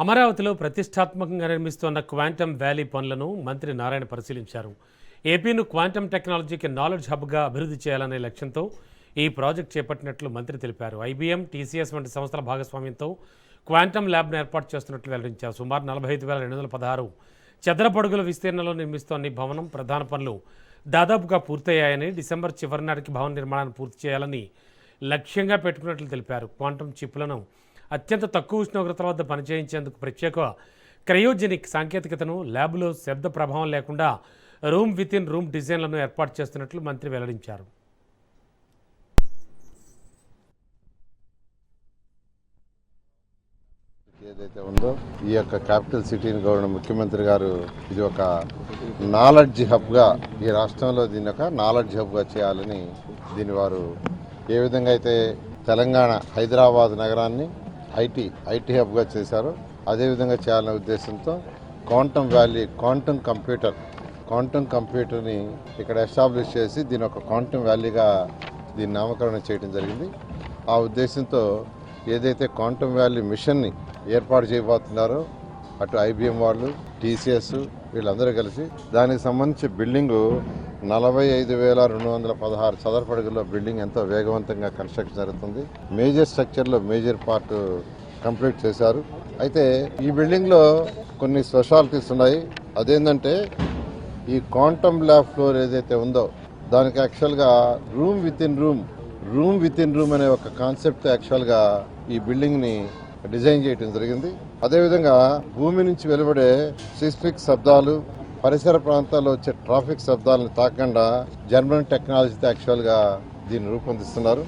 అమరావతిలో ప్రతిష్టాత్మకంగా నిర్మిస్తున్న క్వాంటమ్ వ్యాలీ పనులను మంత్రి నారాయణ పరిశీలించారు. ఏపీను క్వాంటమ్ టెక్నాలజీకి నాలెడ్జ్ హబ్గా అభివృద్ధి చేయాలనే లక్ష్యంతో ఈ ప్రాజెక్టు చేపట్టినట్లు మంత్రి తెలిపారు. ఐబీఎం, టీసీఎస్ వంటి సంస్థల భాగస్వామ్యంతో క్వాంటమ్ ల్యాబ్ను ఏర్పాటు చేస్తున్నట్లు వెల్లడించారు. సుమారు 45,216 చదరపు అడుగుల విస్తీర్ణంలో నిర్మిస్తోన్న ఈ భవనం ప్రధాన పనులు దాదాపుగా పూర్తయ్యాయని, డిసెంబర్ చివరి నాటికి భవన నిర్మాణాన్ని పూర్తి చేయాలని లక్ష్యంగా పెట్టుకున్నట్లు తెలిపారు. క్వాంటమ్ చిప్లను అత్యంత తక్కువ ఉష్ణోగ్రతల వద్ద పనిచేయించేందుకు ప్రత్యేక క్రయోజెనిక్ సాంకేతికతను, ల్యాబ్లో శబ్ద ప్రభావం లేకుండా రూమ్ విత్ ఇన్ రూమ్ డిజైన్లను ఏర్పాటు చేస్తున్నట్లు మంత్రి వెల్లడించారు. ఏదైతే ఉందో ఈ యొక్క క్యాపిటల్ సిటీని గౌరవ ముఖ్యమంత్రి గారు ఇది ఒక నాలెడ్జ్ హబ్గా, ఈ రాష్ట్రంలో దీన్ని ఒక నాలెడ్జ్ హబ్గా చేయాలని దీన్ని వారు ఏ విధంగా అయితే తెలంగాణ హైదరాబాద్ నగరాన్ని ఐటీ హబ్గా చేశారో అదేవిధంగా చేయాలనే ఉద్దేశంతో క్వాంటమ్ వ్యాలీ క్వాంటమ్ కంప్యూటర్ని ఇక్కడ ఎస్టాబ్లిష్ చేసి దీని ఒక క్వాంటమ్ వ్యాలీగా దీన్ని నామకరణం చేయడం జరిగింది. ఆ ఉద్దేశంతో ఏదైతే క్వాంటమ్ వ్యాలీ మిషన్ని ఏర్పాటు చేయబోతున్నారో అటు ఐబీఎం వాళ్ళు, టీసీఎస్ వీళ్ళందరూ కలిసి దానికి సంబంధించి బిల్డింగు 45,216 చదరపు అడుగుల్లో బిల్డింగ్ ఎంతో వేగవంతంగా కన్స్ట్రక్షన్ జరుగుతుంది. మేజర్ స్ట్రక్చర్లో మేజర్ పార్ట్ కంప్లీట్ చేశారు. అయితే ఈ బిల్డింగ్లో కొన్ని స్పెషాలిటీస్ ఉన్నాయి. అదేంటంటే ఈ క్వాంటమ్ ల్యాబ్ ఫ్లోర్ ఏదైతే ఉందో దానికి యాక్చువల్గా రూమ్ విత్ ఇన్ రూమ్ అనే ఒక కాన్సెప్ట్ యాక్చువల్గా ఈ బిల్డింగ్ని డిజైన్ చేయడం జరిగింది. అదేవిధంగా భూమి నుంచి వెలువడే సిస్మిక్ శబ్దాలు, పరిసర ప్రాంతాల్లో వచ్చే ట్రాఫిక్ శబ్దాలను తాకకుండా జర్మన్ టెక్నాలజీతో యాక్చువల్గా దీన్ని రూపొందిస్తున్నారు.